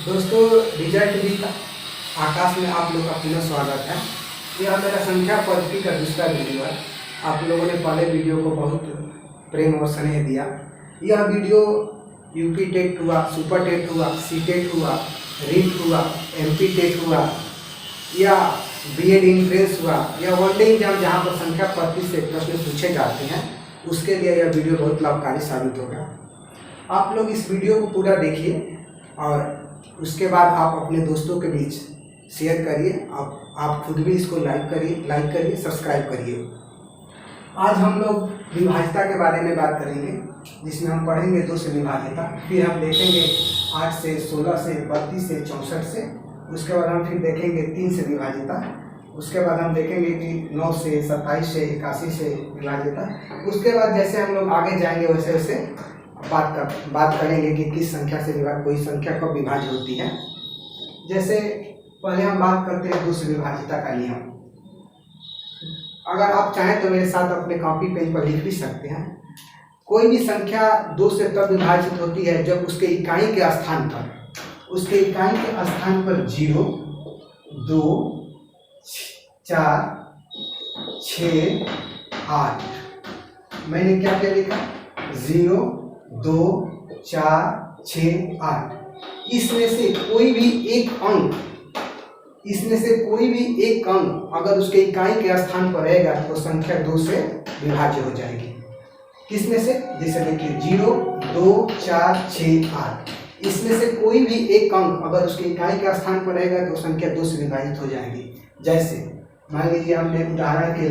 दोस्तों, result with आकाश में आप लोग का पुनः स्वागत है। यह मेरा संख्या पद्धति का दूसरा वीडियो है। आप लोगों ने पहले वीडियो को बहुत प्रेम और स्नेह दिया। यह वीडियो यूपी टेट हुआ, सुपर टेट हुआ, सी टेट हुआ, रीट हुआ, एमपी टेट हुआ या बीएड इंट्रेंस हुआ या वनडे एग्जाम जहाँ पर संख्या पद्धति से प्रश्न पूछे जाते हैं, उसके लिए यह वीडियो बहुत लाभकारी साबित होगा। आप लोग इस वीडियो को पूरा देखिए और उसके बाद आप अपने दोस्तों के बीच शेयर करिए। आप खुद भी इसको लाइक करिए, सब्सक्राइब करिए। आज हम लोग विभाज्यता के बारे में बात करेंगे, जिसमें हम पढ़ेंगे 2 से विभाज्यता, फिर हम देखेंगे 8 से, 16 से, 32 से, 64 से। उसके बाद हम फिर देखेंगे 3 से विभाज्यता। उसके बाद हम देखेंगे कि 9 से, 27 से, 81 से विभाज्यता। उसके बाद जैसे हम लोग आगे जाएंगे वैसे वैसे बात करेंगे कि किस संख्या से कोई संख्या कब विभाज्य होती है। जैसे पहले हम बात करते हैं 2 से विभाज्यता का नियम। अगर आप चाहें तो मेरे साथ अपने कॉपी पेन पर लिख भी सकते हैं। कोई भी संख्या 2 से तब विभाजित होती है जब उसके इकाई के स्थान पर 0, 2, 4, 6, 8। मैंने क्या क्या लिखा? 0, 2, 4, 6, 8। इसमें से कोई भी एक अंक अगर उसके इकाई के स्थान पर रहेगा तो संख्या 2 से विभाज्य हो जाएगी। किसमें से? जैसे देखिए 0, 2, 4, 6, 8। इसमें से कोई भी एक अंक अगर उसके इकाई के स्थान पर रहेगा तो संख्या 2 से विभाजित हो जाएगी। जैसे मान लीजिए हमने उदाहरण के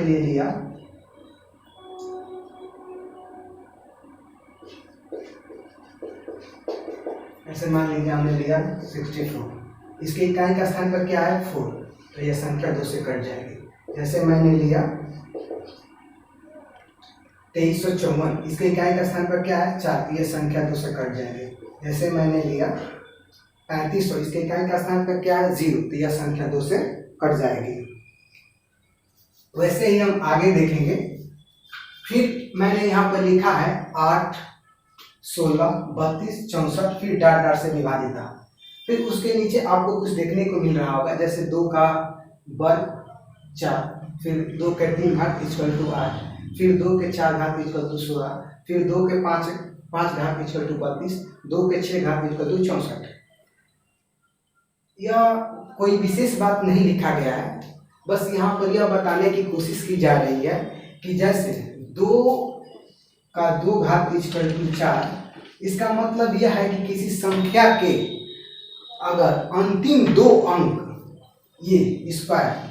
लिए लिया ऐसे मान लीजिए हमने लिया 64। इसके इकाई का स्थान पर क्या है? 4, तो यह संख्या 2 से कट जाएगी। जैसे मैंने लिया 2354, इसके इकाई का स्थान पर क्या है? 4, तो यह संख्या 2 से कट जाएगी। जैसे मैंने लिया 3500, इसके इकाई का स्थान पर क्या है? 0, तो यह संख्या 2 से कट जाएगी। वैसे ही हम आगे देखेंगे। फिर मैंने यहाँ पर लिखा है 8, 16, 32, 64, फिर डाट से विभाजिता। फिर उसके नीचे आपको कुछ देखने को मिल रहा होगा, जैसे 2 का वर्ग 4, फिर 2 के 3 घात = 8, फिर 2 के 4 घात = 16, फिर 2 के 5 घात = 32, 2 के 6 घात = 64। यह कोई विशेष बात नहीं लिखा गया है, बस यहाँ पर यह बताने की कोशिश की जा रही है कि जैसे 2 का 2 घात = 4। इसका मतलब यह है कि किसी संख्या के अगर अंतिम 2 अंक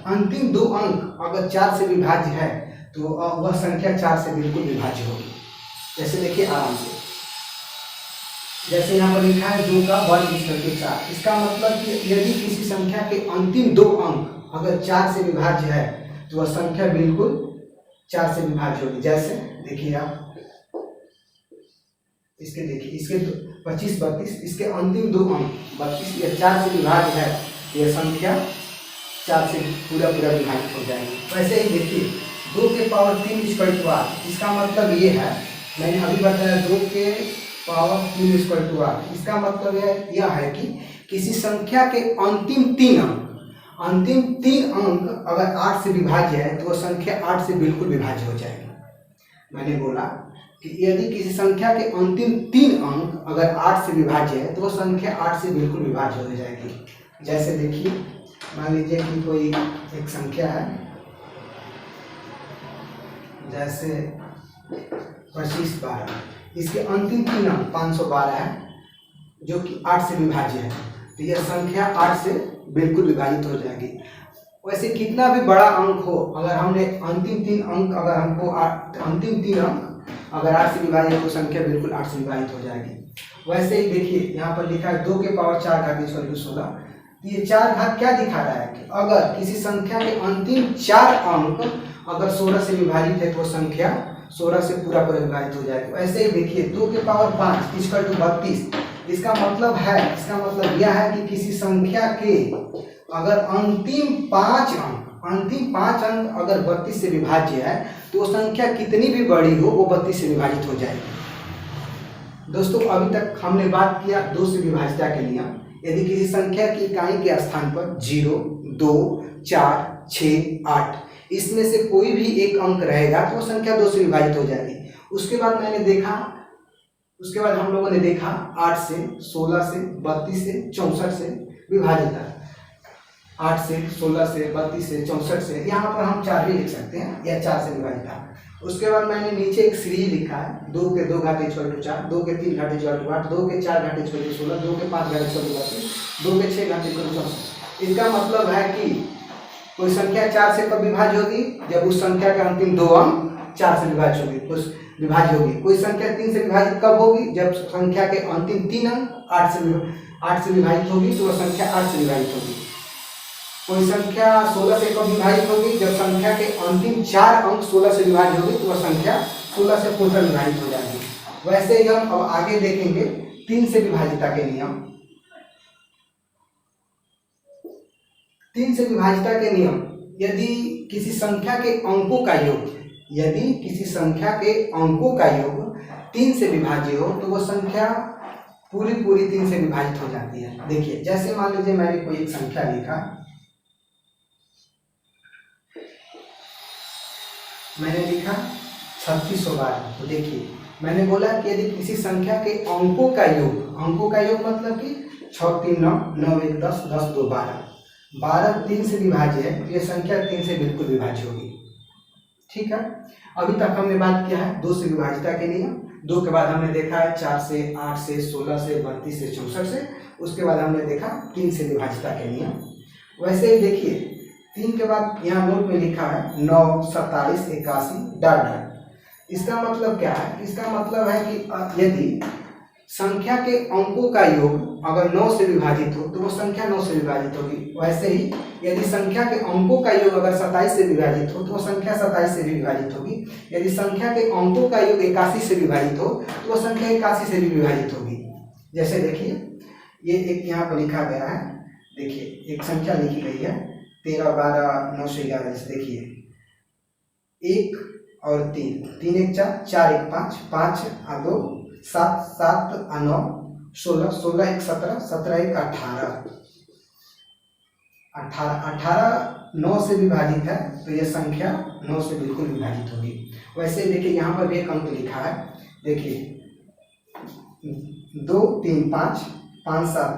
अंतिम 2 अंक अगर 4 से विभाज्य है तो वह संख्या 4 से बिल्कुल विभाज्य होगी। जैसे देखिए आराम से, जैसे यहाँ पर लिखा है 2 का वर्ग = 4। इसका मतलब कि यदि किसी संख्या के अंतिम 2 अंक अगर 4 से विभाज्य है तो वह संख्या बिल्कुल 4 से विभाज्य होगी। जैसे देखिए आप इसके 25, 32, इसके अंतिम 2 अंक 32 या 4 से विभाज्य है, यह संख्या 4 से पूरा विभाजित हो जाएगी। वैसे ही देखिए 2 के पावर 3 = 8। इसका मतलब ये है, मैंने अभी बताया 2 के पावर 3 = 8। इसका मतलब यह है कि किसी संख्या के अंतिम 3 अंक अगर 8 से विभाज्य है तो वह संख्या 8 से बिल्कुल विभाज्य हो जाएगी। मैंने बोला कि यदि किसी संख्या के अंतिम 3 अंक अगर 8 से विभाज्य है तो वह संख्या 8 से बिल्कुल विभाज्य हो जाएगी। जैसे देखिए मान लीजिए कि कोई एक संख्या है, जैसे 25, 12, इसके अंतिम 3 अंक 512 है जो कि 8 से विभाज्य है, तो यह संख्या 8 से बिल्कुल विभाजित हो जाएगी। वैसे कितना भी बड़ा अंक हो, अगर हमने अंतिम 3 अंक अगर 8 से विभाजित है तो संख्या बिल्कुल 8 से विभाजित हो जाएगी। वैसे ही देखिए यहाँ पर लिखा है 2 के पावर 4 घात = 16। ये 4 घात क्या दिखा रहा है कि अगर किसी संख्या के अंतिम 4 अंक अगर 16 से विभाजित है तो संख्या 16 से पूरा विभाजित हो जाएगी। वैसे ही देखिए 2 के पावर 5 = 32। इसका मतलब यह है कि किसी संख्या के अगर अंतिम 5 अंक अगर 32 से विभाज्य है तो संख्या कितनी भी बड़ी हो वो 32 से विभाजित हो जाएगी। दोस्तों अभी तक हमने बात किया 2 से विभाज्यता के नियम। यदि किसी संख्या की इकाई के स्थान पर 0, 2, 4, 6, 8 इसमें से कोई भी एक अंक रहेगा तो वो संख्या 2 से विभाजित हो जाएगी। उसके बाद हम लोगों ने देखा 8 से, 16 से, 32 से, 64 से विभाजित है। 8 से, 16 से, 32 से, 64 से, यहाँ पर हम 4 भी लिख सकते हैं या 4 से विभाजित है। उसके बाद मैंने नीचे एक सीरीज लिखा है 2 के 2 घात = 4, 2 के 3 घात = 8, 2 के 4 घात = 16, 2 के 5 घात = 32, 2 के 6 घात = 64। इसका मतलब है कि कोई संख्या 4 से कब विभाज्य होगी? जब उस संख्या का अंतिम 2 अंक 4 से विभाज्य होगी। कोई संख्या 3 से विभाजित कब होगी? जब संख्या के अंतिम 3 अंक 8 से विभाजित होगी तो वह संख्या 8 से विभाजित होगी। कोई संख्या 16 से कब विभाजित होगी? जब संख्या के अंतिम 4 अंक 16 से विभाजित होगी तो वह संख्या 16 से पूर्णतः विभाजित हो जाएगी। वैसे ही हम अब आगे देखेंगे 3 से विभाजिता के नियम। 3 से विभाजिता के नियम, यदि किसी संख्या के अंकों का योग 3 से विभाज्य हो तो वह संख्या पूरी 3 से विभाजित हो जाती है। देखिए, जैसे मान लीजिए मैंने कोई एक संख्या लिखा, मैंने लिखा 3612। तो देखिए, मैंने बोला कि यदि किसी संख्या के अंकों का योग मतलब कि 6, 3, 9, 9, 1, 10, 10, 2, 12 3 से विभाज्य है तो यह संख्या 3 से बिल्कुल विभाज्य होगी। ठीक है, अभी तक हमने बात किया है 2 से विभाजिता के नियम। 2 के बाद हमने देखा है 4 से, 8 से, 16 से, 32 से, 64 से। उसके बाद हमने देखा 3 से विभाजिता के नियम। वैसे ही देखिए 3 के बाद यहाँ नोट में लिखा है 9, 27, 81 ... इसका मतलब क्या है? इसका मतलब है कि यदि संख्या के अंकों का योग अगर 9 से विभाजित हो तो वो संख्या 9 से विभाजित होगी। वैसे ही यदि संख्या के अंकों का योग अगर 27 से विभाजित हो तो वो संख्या 27 से भी विभाजित होगी। यदि संख्या के अंकों का योग 81 से विभाजित हो तो वो संख्या 81 से भी विभाजित होगी। जैसे देखिए, ये एक यहाँ पर लिखा गया है। देखिए, एक संख्या लिखी गई है 13, 12, 9 से 11। जैसे देखिए 1 और 3, 3 1 4, 4 1 5, 5 और 2 7, 7 और 9 16, 16 1 17, 17 1 18, 18 9 से विभाजित है तो यह संख्या 9 से बिल्कुल विभाजित होगी। वैसे देखिए यहाँ पर भी एक अंक लिखा है। देखिए 2 3 5, 5 7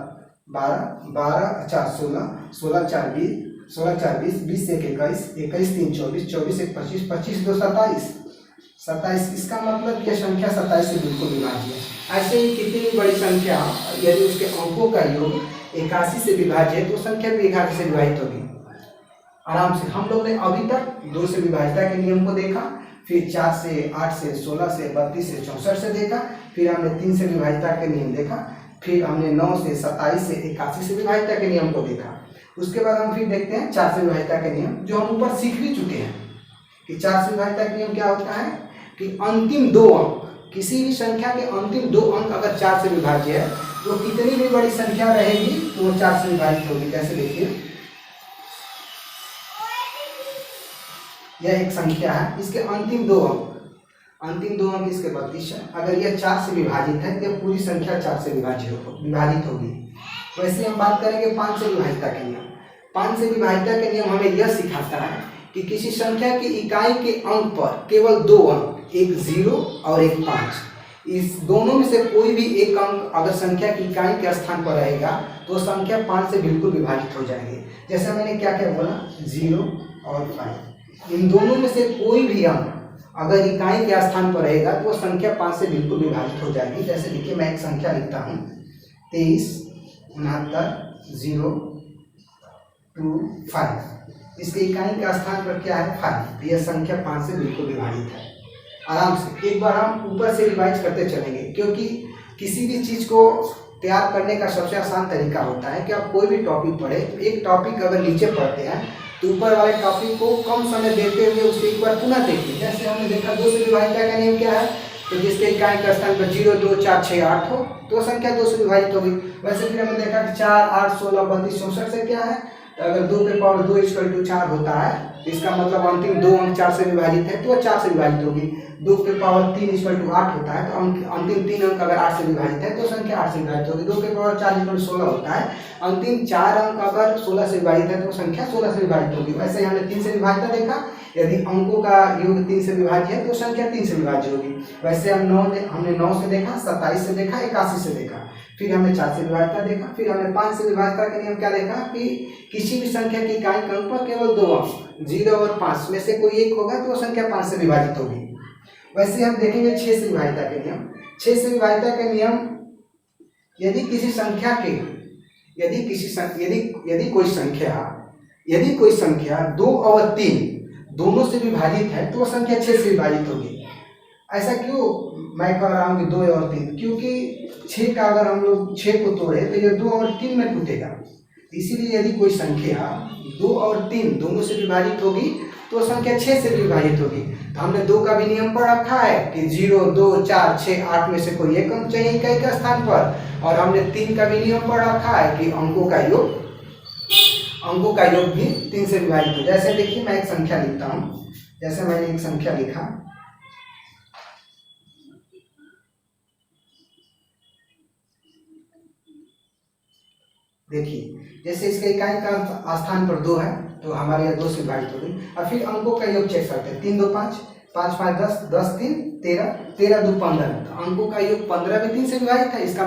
12, 12 4 16, 16 4 20, 16 4 20, 20 1 21, 21 3 24, 24 1 25, 25 2 27, 27। इसका मतलब यह संख्या 27 से बिल्कुल विभाज्य है। ऐसे ही कितनी भी बड़ी संख्या यदि उसके अंकों का योग 81 से विभाज्य है तो संख्या भी 81 से विभाजित होगी आराम से। हम लोग ने अभी तक 2 से विभाजिता के नियम को देखा, फिर 4 से, 8 से, 16 से, 32 से, 64 से देखा, फिर हमने 3 से विभाजिता के नियम देखा, फिर हमने 9 से, 27 से, 81 से विभाजिता के नियम को देखा। उसके बाद हम फिर देखते हैं 4 से विभाजिता के नियम, जो हम ऊपर सीख भी चुके हैं कि 4 से विभाजिता के नियम क्या होता है कि अंतिम 2 अंक, किसी भी संख्या के अंतिम 2 अंक अगर 4 से विभाज्य है तो कितनी भी बड़ी संख्या रहेगी तो वो 4 से विभाजित होगी। कैसे देखिए, यह एक संख्या है, इसके अंतिम 2 अंक इसके 32 है। अगर यह 4 से विभाजित है तो पूरी संख्या 4 से विभाजित होगी। वैसे हम बात करेंगे 5 से विभाजिता के नियम। 5 से विभाजिता के नियम हमें यह सिखाता है कि किसी संख्या की इकाई के अंक पर केवल 2 अंक, एक 0 और एक 5, इस दोनों में से कोई भी एक अंक अगर संख्या की इकाई के स्थान पर रहेगा तो संख्या 5 से बिल्कुल विभाजित हो जाएगी। जैसे मैंने क्या क्या बोला, 0 और 5, इन दोनों में से कोई भी अंक अगर इकाई के स्थान पर रहेगा तो वो संख्या 5 से बिल्कुल विभाजित हो जाएगी। जैसे देखिए, मैं एक संख्या लिखता हूँ 23 69 0 2 5। इसके इकाई के स्थान पर क्या है, 5, तो यह संख्या 5 से बिल्कुल विभाजित है आराम से। एक बार हम ऊपर से रिवाइज करते चलेंगे, क्योंकि किसी भी चीज़ को तैयार करने का सबसे आसान तरीका होता है कि आप कोई भी टॉपिक पढ़े, एक टॉपिक अगर नीचे पढ़ते हैं तो ऊपर वाले टॉपिक को कम समय देते हुए उसे एक बार पुनः देखिए। जैसे हमने देखा 2 से विभाजिता का नियम क्या है, तो जिसके इकाई का स्थान पर 0 2 4 6 8 हो तो संख्या 2 से विभाजित होगी। वैसे फिर हमने देखा कि 4 8 16 32 64 से क्या है, तो अगर 2 के पावर 2 = 4 होता है, इसका मतलब अंतिम 2 अंक 4 से विभाजित है तो वह 4 से विभाजित होगी। 2 के पावर 3 = 8 होता है, तो अंतिम 3 अंक अगर 8 से विभाजित है तो संख्या 8 से विभाजित होगी। 2 के पावर 4 = 16 होता है, अंतिम 4 अंक अगर 16 से विभाजित है तो संख्या 16 से विभाजित होगी। वैसे ही हमने 3 से विभाजित देखा, यदि अंकों का योग 3 से विभाज्य है तो संख्या 3 से विभाज्य होगी। वैसे हमने 9 से देखा, 27 से देखा, 81 से देखा, फिर हमने 4 से विभाज्यता देखा, फिर हमने 5 से विभाज्यता के नियम क्या देखा कि किसी भी संख्या की इकाई अंक पर केवल 2 अंक 0 और 5 में से कोई एक होगा तो वो संख्या 5 से विभाजित होगी। वैसे हम देखेंगे 6 से विभाज्यता के नियम। 6 से विभाज्यता के नियम, यदि कोई संख्या 2 और 3 दोनों से विभाजित है तो वो संख्या 6 से विभाजित होगी। ऐसा क्यों मैं कह रहा हूँ कि 2 और 3? क्योंकि 6 का अगर हम लोग 6 को तोड़े तो ये 2 और 3 में टूटेगा। इसीलिए यदि कोई संख्या 2 और 3 दोनों से विभाजित होगी तो संख्या 6 से विभाजित होगी। तो हमने 2 का भी नियम पढ़ रखा है कि 0, 2, 4, 6, 8 में से कोई एक अंक चाहिए इकाई के स्थान पर, और हमने 3 का भी नियम पढ़ रखा है कि अंकों का योग भी 3 से विभाजित हो। जैसे देखिए मैं एक संख्या लिखता हूँ, जैसे मैंने एक संख्या लिखा, देखिए जैसे इसके इकाई का स्थान पर 2 है तो हमारे यहाँ 2 से विभाजित हो गई। और फिर अंकों का योग चेक करते हैं, 3, 2, 5, 5, 5, 10, 10, 3, 13, 13, 2, 15। तो अंकों का योग 15 भी 3 से विभाजित है। इसका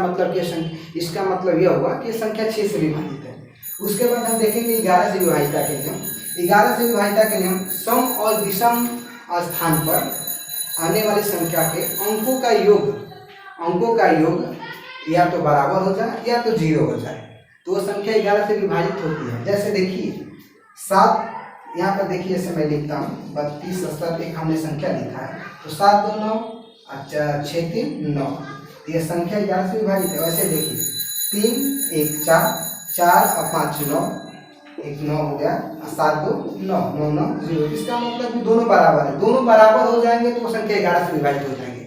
मतलब यह हुआ कि संख्या 6 से विभाजित है। उसके बाद हम देखेंगे 11 से विभाजिता के नियम। 11 से विभाजिता के नियम, सम और विषम स्थान पर आने वाली संख्या के अंकों का योग या तो बराबर हो जाए या तो 0 हो जाए तो वो संख्या 11 से विभाजित होती है। जैसे देखिए 7, यहाँ पर देखिए जैसे मैं लिखता हूँ 32, 70, एक हमने संख्या लिखा है तो 7, 2, 9, अच्छा 6, 3, 9, ये संख्या 11 से विभाजित है। वैसे देखिए 3, 1, 4, 4 और 5, 9, 1 9 हो गया, 7, 2, 9, 9, 9, 0। इसका मतलब कि दोनों बराबर है, दोनों बराबर हो जाएंगे तो वो संख्या 11 से विभाजित हो जाएंगे।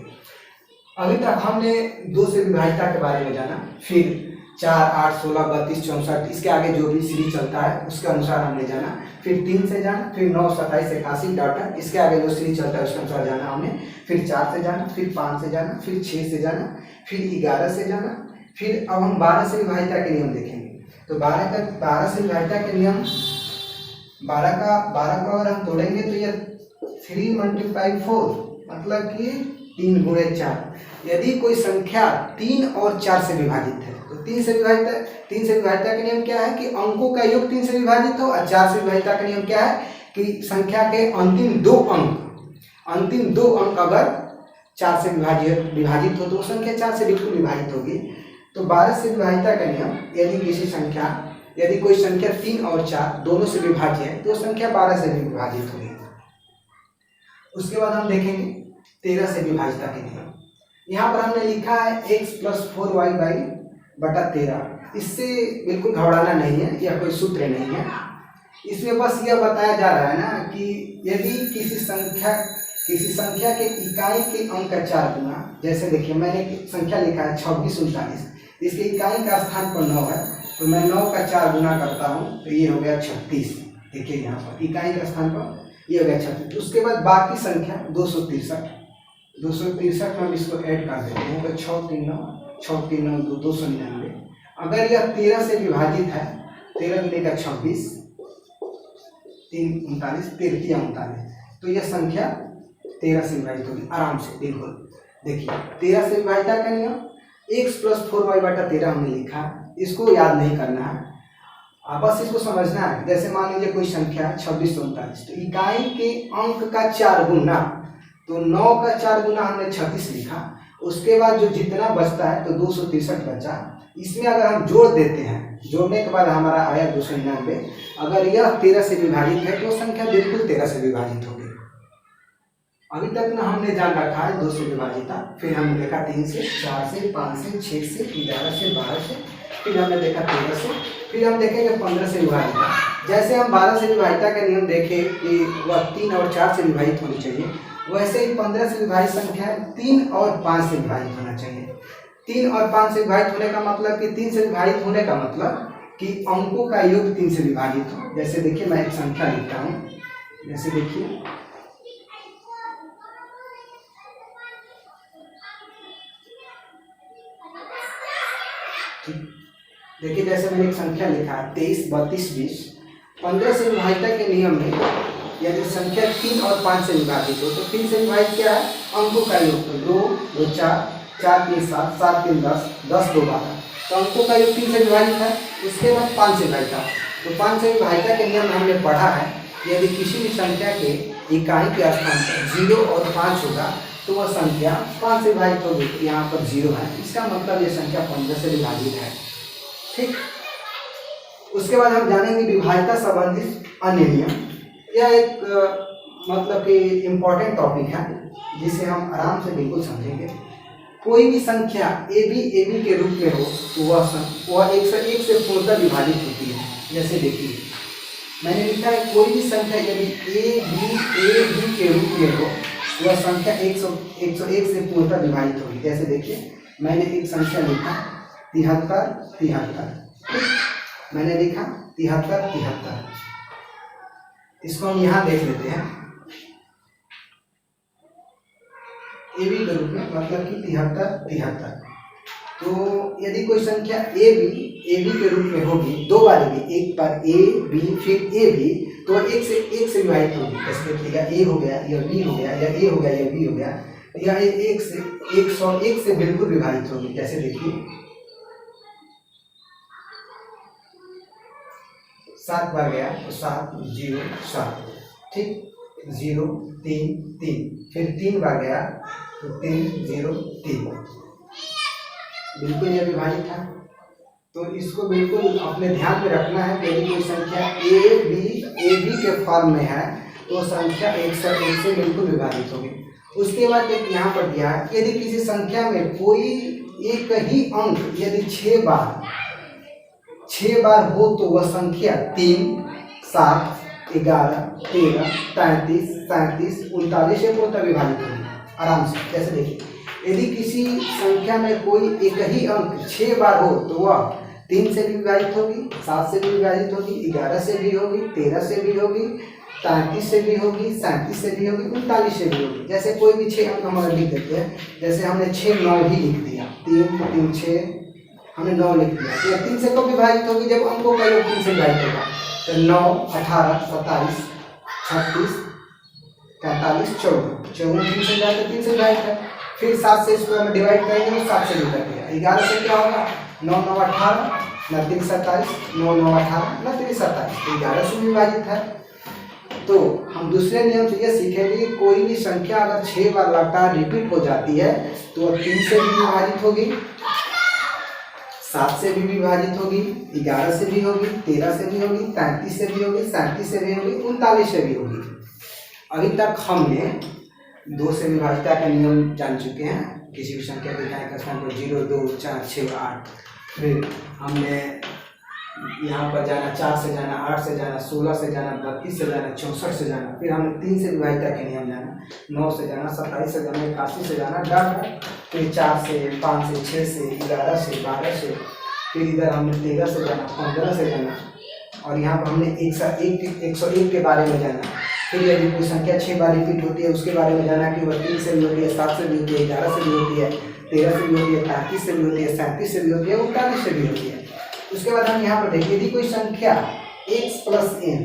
अभी तक हमने 2 से विभाजिता के बारे में जाना, फिर 4, 8, 16, 32, 64, इसके आगे जो भी सीरीज चलता है उसके अनुसार हमने जाना। फिर 3 से जाना, फिर 9, 27, 81 डाटा, इसके आगे जो सीरीज चलता है उसके अनुसार जाना हमने। फिर 4 से जाना, फिर 5 से जाना, फिर 6 से जाना, फिर 11 से जाना। फिर अब हम 12 से विभाजिता के नियम देखेंगे। तो 12 से विभाजिता के नियम, 12 को अगर हम तोड़ेंगे तो ये 3 × 4 मतलब कि 3 × 4। यदि कोई संख्या 3 और 4 से विभाजित है तो 3 से विभाजिता के नियम क्या है कि अंकों का योग 3 से विभाजित हो, और 4 से विभाजिता का नियम क्या है कि संख्या के अंतिम 2 अंक अगर 4 से विभाजित हो तो वो संख्या 4 से बिल्कुल विभाजित होगी। तो 12 से विभाजिता का नियम, यदि कोई संख्या 3 और 4 दोनों से विभाज्य है तो संख्या 12 से भी विभाजित होगी। उसके बाद हम देखेंगे 13 से विभाजिता के नियम। यहाँ पर हमने लिखा है x + 4y/13। इससे बिल्कुल घबराना नहीं है, यह कोई सूत्र नहीं है। इसमें बस यह बताया जा रहा है ना कि यदि किसी संख्या के इकाई के अंक का 4 गुना, जैसे देखिए मैंने संख्या लिखा है 26, 39, इसके इकाई का स्थान पर 9 है तो मैं 9 का 4 गुना करता हूँ तो ये हो गया 36। देखिए यहाँ पर इकाई का स्थान पर ये हो गया 36। उसके बाद बाकी संख्या 263 में हम इसको ऐड कर देते हैं तो 6, 3, 9, 6, 3, 9, 2, 299। अगर यह 13 से विभाजित है, 13 दूनी का 26, 3, 39, 13 39, तो यह संख्या 13 से विभाजित होगी आराम से, बिल्कुल। देखिए 13 से विभाजिता का नियम, x + 4y/13 हमने लिखा, इसको याद नहीं करना है, बस इसको समझना है। जैसे मान लीजिए कोई संख्या 26, 39, तो इकाई के अंक का 4 गुना, तो 9 का 4 गुना हमने 36 लिखा। उसके बाद जो जितना बचता है तो 263 बचा। इसमें अगर हम जोड़ देते हैं, जोड़ने के बाद हमारा आया 299। अगर यह 13 से विभाजित है तो संख्या बिल्कुल 13 से विभाजित होगी। अभी तक ना हमने जान रखा है 2 से विभाजिता, फिर हमने देखा 3 से, 4 से, 5 से, 6 से, 11 से, 12 से, फिर हमने देखा 13 से, फिर हम देखेंगे 15 से विभाजिता। जैसे हम 12 से विभाजिता का नियम देखे कि वह 3 और 4 से विभाजित होनी चाहिए, वैसे ही 15 से विभाजित संख्या 3 और 5 से विभाजित होना चाहिए। 3 और 5 से विभाजित होने का मतलब कि 3 से विभाजित होने का मतलब कि अंकों का योग 3 से विभाजित हो। जैसे देखिए मैं एक संख्या लिखता हूँ, जैसे देखिए देखिए जैसे मैंने एक संख्या लिखा 23, 32, 20। 15 से विभाजित के नियम में यदि संख्या 3 और 5 से विभाजित हो तो 3 से विभाजित क्या है, अंकों का योग। तो 2, 2, 4, 4, 3, 7, 7, 3, 10, 10, 2, 12। तो अंकों का योग 3 से विभाजित है। उसके बाद 5 से विभाजित है। तो 5 से विभाजित के नियम में हमने पढ़ा है यदि किसी भी संख्या के इकाई के स्थान पर 0 और 5 होगा तो वह संख्या 5 से विभाजित होगी। यहाँ पर 0 है, इसका मतलब ये संख्या 15 से विभाजित है। ठीक, उसके बाद हम जानेंगे विभाज्यता संबंधित अन्य नियम। यह एक मतलब कि इम्पोर्टेंट टॉपिक है जिसे हम आराम से बिल्कुल समझेंगे। कोई भी संख्या ए बी के रूप में हो तो वह 1 से पूर्णतः विभाजित होती है। जैसे देखिए मैंने लिखा है कोई भी संख्या यदि ए बी के रूप में हो वह संख्या 101 से पूर्णतः विभाजित होगी। जैसे देखिए मैंने एक संख्या लिखा 73, 73। मैंने लिखा 73, 73। इसको हम यहाँ देख लेते हैं ए बी के रूप में, मतलब कि 73, 73। तो यदि कोई संख्या ए बी के रूप में होगी, दो बार भी, एक बार ए बी फिर ए बी, तो 1 से विभाजित होगी। जैसे देखिएगा ए हो गया या बी हो गया या ए हो गया या बी हो गया, यह 101 से बिल्कुल विभाजित होगी। जैसे देखिए 7 बार गया तो 7, 0, 7। ठीक, 0, 3, 3। फिर 3 बार गया तो 3, 0, 3। बिल्कुल यह विभाजित था। तो इसको बिल्कुल अपने ध्यान में रखना है कि यदि कोई संख्या ए बी के फॉर्म में है तो संख्या 101 से बिल्कुल विभाजित होगी। उसके बाद एक यहाँ पर दिया है यदि किसी संख्या में कोई एक ही अंक यदि 6 बार हो तो वह संख्या 3, 7, 11, 13, 33, 37, 39 से पूर्णतः विभाजित होगी। आराम से जैसे देखिए यदि किसी संख्या में कोई एक ही अंक 6 बार हो तो वह 3 से भी विभाजित होगी, 7 से भी विभाजित होगी, 11 से भी होगी, 13 से भी होगी, 33 से भी होगी, 37 से भी होगी, 39 से भी होगी। जैसे कोई भी 6 अंक हम लिख देते हैं, जैसे हमने 6, 9 ही लिख दिया, 3, 3, 6 हमने 9 लिख दिया। तो 3 से कब विभाजित होगी, जब अंकों का योग 3 से विभाजित होगा। तो 9, 18, 27, 36, 43, 54 3 से विभाजित, 3 से विभाजित है। फिर 7 से इसको हम डिवाइड करेंगे तो 7 से भी कर दिया। 11 से क्या होगा, 9, 9, 18, 9, 3, 27, 9, 9, 18, 9, 3, 27। तो 11 से भी विभाजित है। तो हम दूसरे नियम से यह सीखेंगे कि कोई भी संख्या अगर 6 बार लगातार रिपीट हो जाती है तो वह 3 से भी विभाजित होगी, 7 से भी विभाजित होगी, 11 से भी होगी, 13 से भी होगी, 33 से भी होगी, 37 से भी होगी, 39 से भी होगी। अभी तक हमने 2 से विभाजिता का नियम जान चुके हैं। किसी भी संख्या के इकाई का स्थान पर 0, 2, 4, 6, 8। फिर हमने यहाँ पर जाना 4 से जाना, 8 से जाना, 16 से जाना, 32 से जाना, 64 से जाना। फिर हमने 3 से विभाजिता के नियम जाना, 9 से जाना, 27 से जाना, 81 से जाना, डर। फिर 4 से, 5 से, 6 से, 11 से, 12 से। फिर इधर हमने 13 से जाना, 15 से जाना, और यहाँ पर हमने 101 के बारे में जाना। फिर यदि कोई संख्या 6 बार रिपीट होती है उसके बारे में जाना कि वह 3 से भी होती है, 7 से भी होती है, 11 से भी होती है, 13 से भी होती है, 33 से भी होती है, 37 से भी होती है, 39 से भी होती है। उसके बाद हम यहाँ पर देखिए यदि कोई संख्या x + n,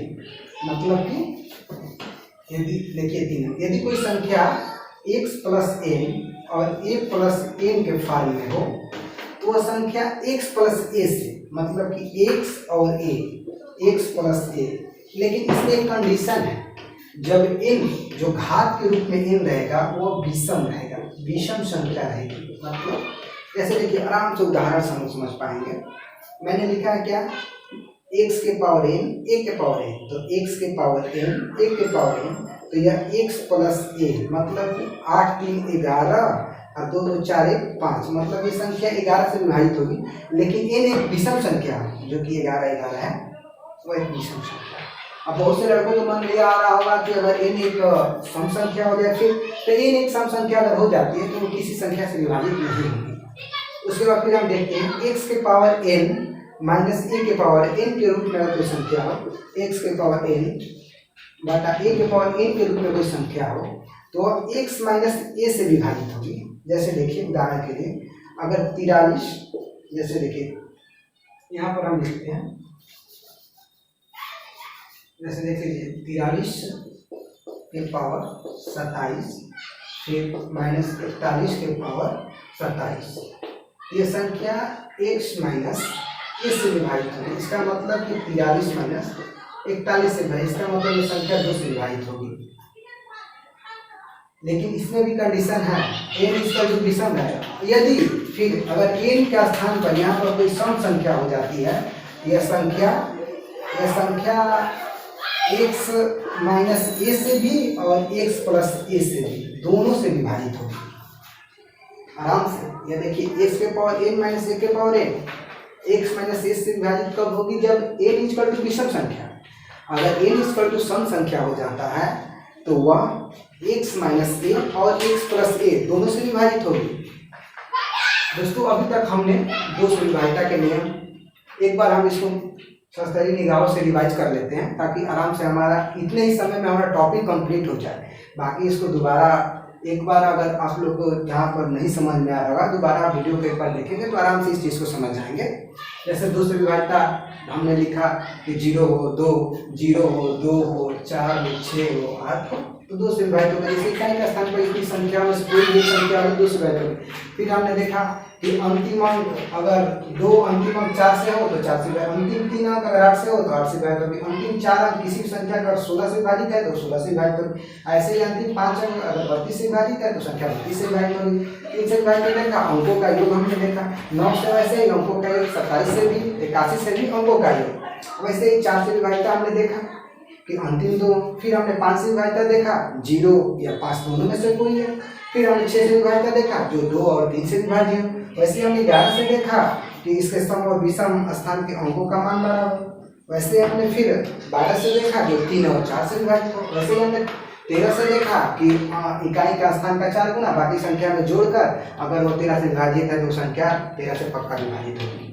मतलब कि यदि देखिए 3, यदि कोई संख्या x + n और a + n के फॉर्म में हो तो वह संख्या x + a से, मतलब कि x और a, x + a। लेकिन इसमें एक कंडीशन है, जब n जो घात के रूप में n रहेगा वो विषम रहेगा, विषम संख्या रहेगी। मतलब जैसे देखिए आराम से उदाहरण समझ पाएंगे। मैंने लिखा है क्या, x के पावर n, a के पावर n, तो x के पावर n, a के पावर n, तो यह x + a, मतलब कि 8, 3, 11 और 2, 2, 4, 1, 5, मतलब ये संख्या 11 से विभाजित होगी। लेकिन n एक विषम संख्या है, जो कि 11, 11 है, वह एक विषम संख्या है। अब बहुत से लड़कों को मन में आ रहा होगा कि अगर n एक सम संख्या हो जाए, फिर तो n एक सम संख्या अगर हो जाती है तो वो किसी संख्या से विभाजित नहीं होगी। उसके बाद फिर हम देखते हैं x के पावर n माइनस ए के पावर एन के रूप में अगर कोई संख्या हो, एक्स के पावर एन बटा ए के पावर एन के रूप में कोई संख्या हो तो एक्स माइनस ए से विभाजित होगी। जैसे देखिए उदाहरण के लिए अगर 43, जैसे देखिए यहाँ पर हम लिखते हैं, जैसे देखिए 43 के पावर 27 फिर माइनस 41 के पावर 27, ये संख्या x माइनस ए से विभाजित होगी। इसका मतलब कि 43 माइनस 41 से विभाजित, इसका मतलब ये संख्या 2 से विभाजित होगी। लेकिन इसमें भी कंडीशन है, n इसका जो विषम है, यदि फिर अगर n के स्थान पर यहाँ पर कोई सम संख्या हो जाती है, यह संख्या x माइनस ए से भी और x प्लस ए से भी दोनों से विभाजित होगी आराम से। यह देखिए x के पावर n माइनस ए के पावर n, x माइनस ए से विभाजित कब होगी? जब n इक्वल टू विषम संख्या। अगर n इक्वल टू सम संख्या हो जाता है तो वह x माइनस ए और x प्लस ए दोनों से विभाजित होगी। दोस्तों अभी तक हमने दो से विभाजिता के नियम, एक बार हम इसको सस्तरी निगाहों से रिवाइज कर लेते हैं ताकि आराम से हमारा इतने ही समय में हमारा टॉपिक कंप्लीट हो जाए। बाकी इसको दोबारा एक बार अगर आप लोग को जहाँ पर नहीं समझ में आ रहा होगा, दोबारा वीडियो को एक बार देखेंगे तो आराम से इस चीज़ को समझ जाएंगे। जैसे दो से विभाजिता हमने लिखा कि 0 हो 2, 0 हो 2 हो 4 हो 6 हो 8 हो, तो 2 से विभाजित होगा। जैसे इकाई के स्थान पर इसकी संख्या में से कोई भी संख्या हो 2 से विभाजित होगी। फिर हमने देखा कि अंतिम अंक अगर 2 अंतिम अंक 4 से हो तो 4 से विभाजित, अंतिम 3 अंक अगर 8 से हो तो 8 से विभाजित होगी, अंतिम 4 अंक किसी भी संख्या अगर 16 से विभाजित है तो 16 से विभाजित होगी। ऐसे ही अंतिम 5 अंक अगर 32 से विभाजित है तो संख्या 32 से विभाजित होगी। 3 से विभाजित देखा, अंकों का योग हमने देखा, 9 से वैसे ही अंकों का योग, 27 से भी 81 से भी अंकों का योग। वैसे ही 4 से विभाजित हमने देखा कि अंतिम 2, फिर हमने 5 से विभाजित देखा 0 या 5 दोनों में से कोई है। फिर हमने 6 से विभाजित देखा जो 2 और 3 से विभाज्य। वैसे हमने 11 से देखा कि इसके सम और विषम स्थान के अंकों का मान बराबर। वैसे हमने फिर 12 से देखा जो 3 और 4 से विभाजित हो। वैसे हमने 13 से देखा कि इकाई का स्थान का 4 गुना बाकी संख्या में जोड़कर अगर वो 13 से विभाजित है तो संख्या 13 से पक्का विभाजित होगी।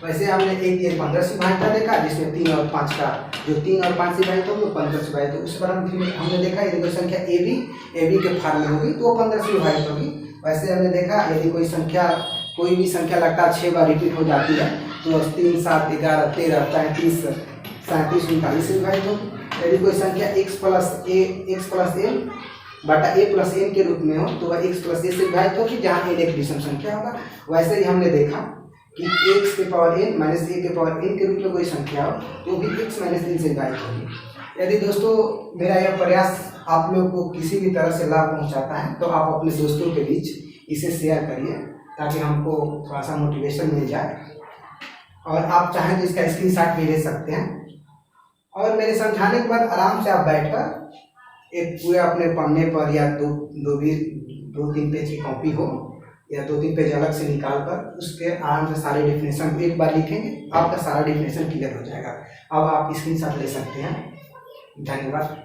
वैसे हमने एक 15 से विभाजित देखा जिसमें 3 और 5 का जो 3 और 5 से विभाजित होगी 15 से विभाजित होगी। उस पर हमने देखा यदि कोई संख्या ए बी के फॉर्म में होगी तो वो 15 से विभाजित होगी। वैसे हमने देखा यदि कोई भी संख्या लगातार 6 बार रिपीट हो जाती है तो 3 7 11 13 35 37 39 से विभाजित होगी। यदि कोई संख्या x प्लस n बटा a प्लस n के रूप में हो तो वह x प्लस a से विभाजित होगी जहाँ n एक विषम संख्या होगा। वैसे ही हमने देखा कि x के पावर n माइनस a के पावर n के रूप में कोई संख्या हो तो भी x माइनस n से विभाजित होगी। यदि दोस्तों मेरा यह प्रयास आप लोग को किसी भी तरह से लाभ पहुंचाता है तो आप अपने दोस्तों के बीच इसे शेयर करिए ताकि हमको थोड़ा सा मोटिवेशन मिल जाए। और आप चाहें तो इसका स्क्रीनशॉट भी ले सकते हैं। और मेरे समझाने के बाद आराम से आप बैठकर एक पूरे अपने पन्ने पर या दो तीन पेज की कॉपी हो या 2-3 पेज अलग से निकाल कर उसके आराम से सारे डेफिनेशन को एक बार लिखेंगे, आपका सारा डेफिनेशन क्लियर हो जाएगा। अब आप स्क्रीनशॉट ले सकते हैं। धन्यवाद।